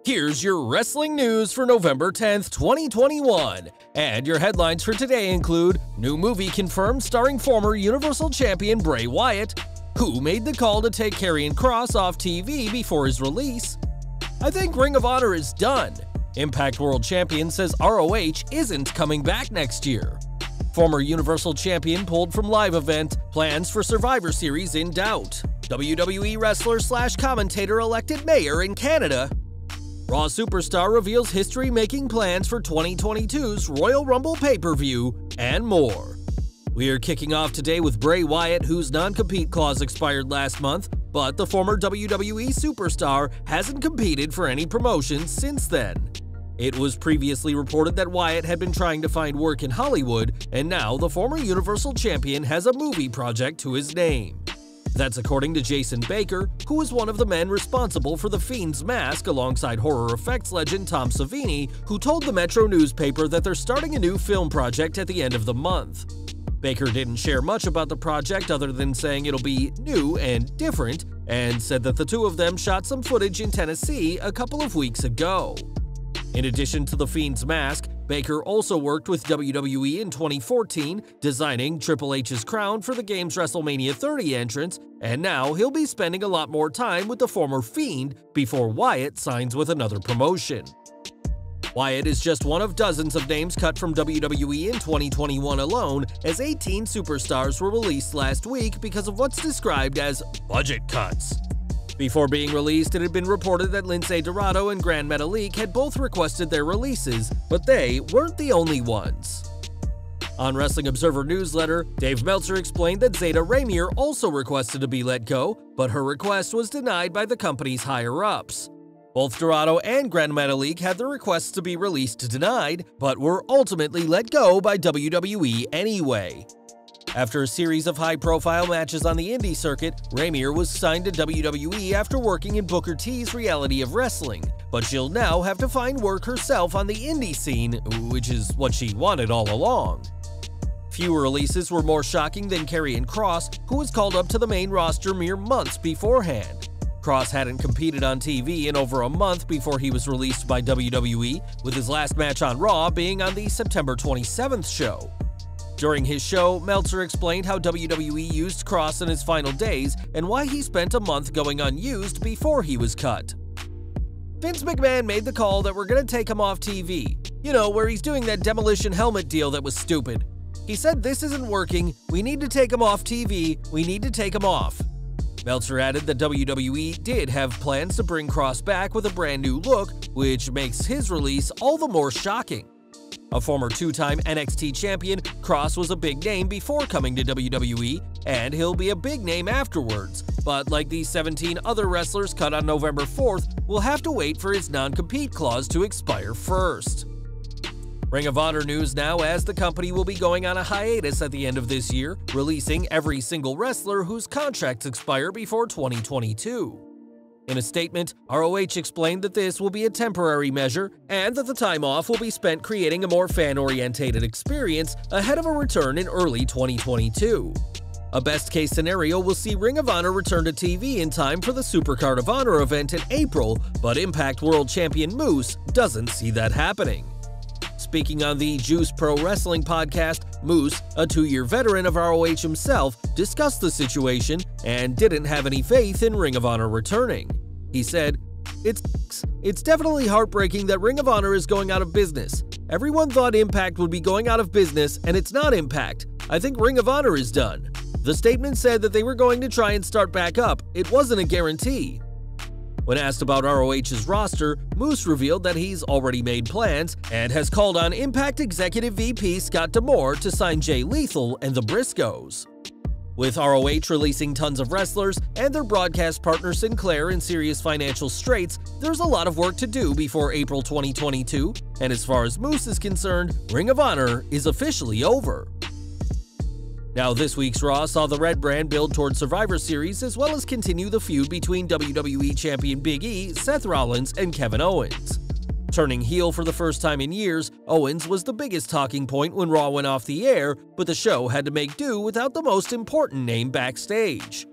Here's your wrestling news for November 10th, 2021. And your headlines for today include new movie confirmed starring former Universal Champion Bray Wyatt, who made the call to take Karrion Kross off TV before his release. I think Ring of Honor is done. Impact World Champion says ROH isn't coming back next year. Former Universal Champion pulled from live event, plans for Survivor Series in doubt. WWE wrestler / commentator elected mayor in Canada. Raw superstar reveals history-making plans for 2022's Royal Rumble pay-per-view, and more. We are kicking off today with Bray Wyatt, whose non-compete clause expired last month, but the former WWE superstar hasn't competed for any promotions since then. It was previously reported that Wyatt had been trying to find work in Hollywood, and now the former Universal Champion has a movie project to his name. That's according to Jason Baker, who is one of the men responsible for The Fiend's mask alongside horror effects legend Tom Savini, who told the Metro newspaper that they're starting a new film project at the end of the month. Baker didn't share much about the project other than saying it'll be new and different, and said that the two of them shot some footage in Tennessee a couple of weeks ago. In addition to The Fiend's mask, Baker also worked with WWE in 2014, designing Triple H's crown for the game's WrestleMania 30 entrance, and now he'll be spending a lot more time with the former Fiend before Wyatt signs with another promotion. Wyatt is just one of dozens of names cut from WWE in 2021 alone, as 18 superstars were released last week because of what's described as budget cuts. Before being released, it had been reported that Lince Dorado and Gran Metalik had both requested their releases, but they weren't the only ones. On Wrestling Observer Newsletter, Dave Meltzer explained that Zeta Ramier also requested to be let go, but her request was denied by the company's higher-ups. Both Dorado and Gran Metalik had their requests to be released denied, but were ultimately let go by WWE anyway. After a series of high-profile matches on the indie circuit, Ramier was signed to WWE after working in Booker T's Reality of Wrestling, but she'll now have to find work herself on the indie scene, which is what she wanted all along. Few releases were more shocking than Karrion Kross, who was called up to the main roster mere months beforehand. Kross hadn't competed on TV in over a month before he was released by WWE, with his last match on Raw being on the September 27th show. During his show, Meltzer explained how WWE used Kross in his final days and why he spent a month going unused before he was cut. Vince McMahon made the call that we're gonna take him off TV. You know, where he's doing that demolition helmet deal that was stupid. He said this isn't working, we need to take him off TV, we need to take him off. Meltzer added that WWE did have plans to bring Kross back with a brand new look, which makes his release all the more shocking. A former two-time NXT champion, Kross was a big name before coming to WWE, and he'll be a big name afterwards, but like the 17 other wrestlers cut on November 4th, we'll have to wait for his non-compete clause to expire first. Ring of Honor news now, as the company will be going on a hiatus at the end of this year, releasing every single wrestler whose contracts expire before 2022. In a statement, ROH explained that this will be a temporary measure and that the time off will be spent creating a more fan-oriented experience ahead of a return in early 2022. A best-case scenario will see Ring of Honor return to TV in time for the Supercard of Honor event in April, but Impact World Champion Moose doesn't see that happening. Speaking on the Juice Pro Wrestling podcast, Moose, a 2-year veteran of ROH himself, discussed the situation and didn't have any faith in Ring of Honor returning. He said, It's definitely heartbreaking that Ring of Honor is going out of business. Everyone thought Impact would be going out of business, and it's not Impact. I think Ring of Honor is done. The statement said that they were going to try and start back up. It wasn't a guarantee. When asked about ROH's roster, Moose revealed that he's already made plans and has called on Impact Executive VP Scott D'Amore to sign Jay Lethal and the Briscoes. With ROH releasing tons of wrestlers and their broadcast partner Sinclair in serious financial straits, there's a lot of work to do before April 2022, and as far as Moose is concerned, Ring of Honor is officially over. Now, this week's Raw saw the Red Brand build toward Survivor Series as well as continue the feud between WWE Champion Big E, Seth Rollins, and Kevin Owens. Turning heel for the first time in years, Owens was the biggest talking point when Raw went off the air, but the show had to make do without the most important name backstage.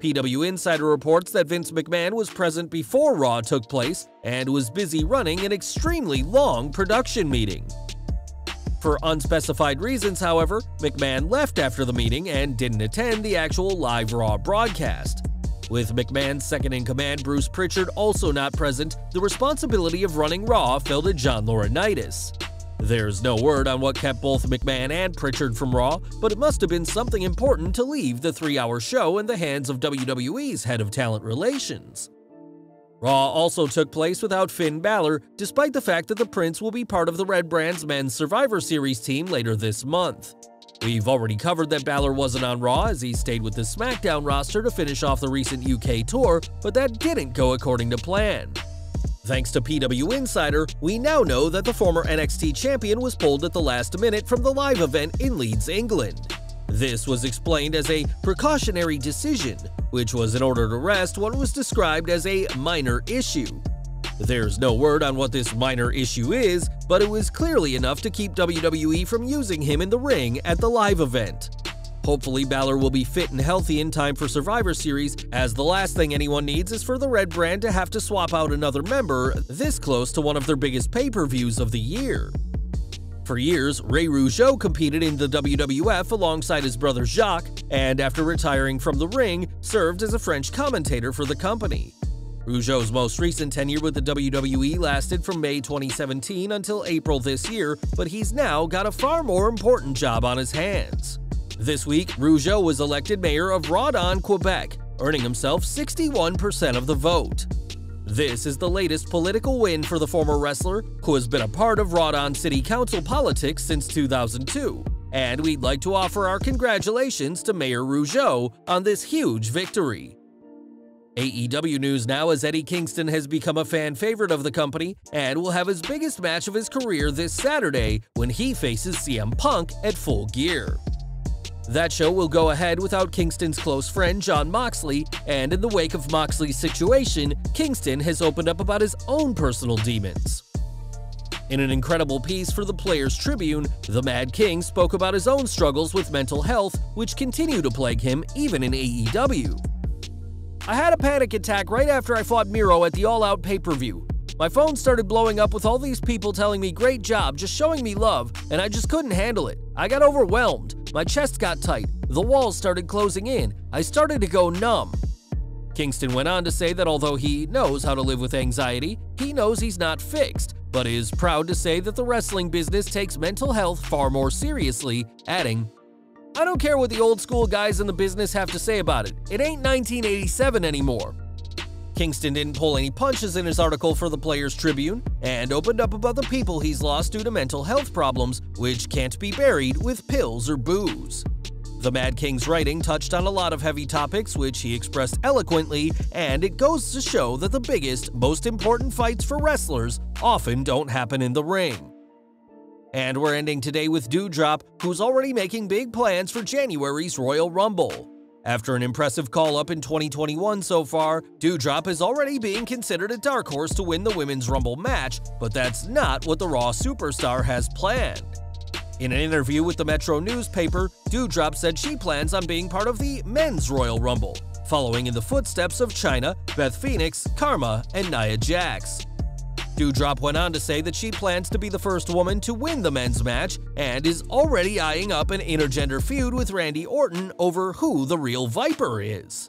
PW Insider reports that Vince McMahon was present before Raw took place and was busy running an extremely long production meeting. For unspecified reasons, however, McMahon left after the meeting and didn't attend the actual live Raw broadcast. With McMahon's second-in-command Bruce Pritchard also not present, the responsibility of running Raw fell to John Laurinaitis. There's no word on what kept both McMahon and Pritchard from Raw, but it must have been something important to leave the 3-hour show in the hands of WWE's head of talent relations. Raw also took place without Finn Balor, despite the fact that the Prince will be part of the Red Brand's Men's Survivor Series team later this month. We've already covered that Balor wasn't on Raw as he stayed with the SmackDown roster to finish off the recent UK tour, but that didn't go according to plan. Thanks to PW Insider, we now know that the former NXT champion was pulled at the last minute from the live event in Leeds, England. This was explained as a precautionary decision, which was in order to rest what was described as a minor issue. There's no word on what this minor issue is, but it was clearly enough to keep WWE from using him in the ring at the live event. Hopefully, Balor will be fit and healthy in time for Survivor Series, as the last thing anyone needs is for the Red Brand to have to swap out another member this close to one of their biggest pay-per-views of the year. For years, Ray Rougeau competed in the WWF alongside his brother Jacques, and after retiring from the ring, served as a French commentator for the company. Rougeau's most recent tenure with the WWE lasted from May 2017 until April this year, but he's now got a far more important job on his hands. This week, Rougeau was elected mayor of Rawdon, Quebec, earning himself 61% of the vote. This is the latest political win for the former wrestler, who has been a part of Rawdon City Council politics since 2002, and we'd like to offer our congratulations to Mayor Rougeau on this huge victory. AEW news now, as Eddie Kingston has become a fan favorite of the company and will have his biggest match of his career this Saturday when he faces CM Punk at Full Gear. That show will go ahead without Kingston's close friend Jon Moxley, and in the wake of Moxley's situation, Kingston has opened up about his own personal demons. In an incredible piece for the Players Tribune, the Mad King spoke about his own struggles with mental health, which continue to plague him even in AEW. "I had a panic attack right after I fought Miro at the All Out pay-per-view. My phone started blowing up with all these people telling me great job, just showing me love, and I just couldn't handle it. I got overwhelmed. My chest got tight. The walls started closing in. I started to go numb." Kingston went on to say that although he knows how to live with anxiety, he knows he's not fixed, but is proud to say that the wrestling business takes mental health far more seriously, adding, "I don't care what the old school guys in the business have to say about it. It ain't 1987 anymore." Kingston didn't pull any punches in his article for the Players Tribune and opened up about the people he's lost due to mental health problems, which can't be buried with pills or booze. The Mad King's writing touched on a lot of heavy topics, which he expressed eloquently, and it goes to show that the biggest, most important fights for wrestlers often don't happen in the ring. And we're ending today with Doudrop, who's already making big plans for January's Royal Rumble. After an impressive call-up in 2021 so far, Doudrop is already being considered a dark horse to win the Women's Rumble match, but that's not what the Raw superstar has planned. In an interview with the Metro newspaper, Doudrop said she plans on being part of the Men's Royal Rumble, following in the footsteps of Chyna, Beth Phoenix, Karma, and Nia Jax. Doudrop went on to say that she plans to be the first woman to win the men's match and is already eyeing up an intergender feud with Randy Orton over who the real Viper is.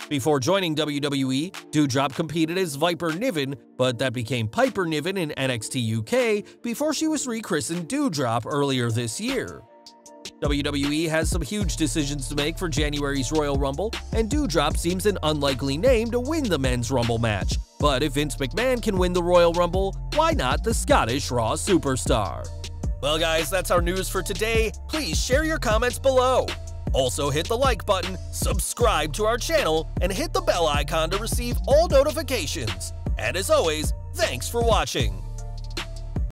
Before joining WWE, Doudrop competed as Viper Niven, but that became Piper Niven in NXT UK before she was rechristened Doudrop earlier this year. WWE has some huge decisions to make for January's Royal Rumble, and Doudrop seems an unlikely name to win the Men's Rumble match. But if Vince McMahon can win the Royal Rumble, why not the Scottish Raw superstar? Well guys, that's our news for today. Please share your comments below. Also hit the like button, subscribe to our channel, and hit the bell icon to receive all notifications. And as always, thanks for watching.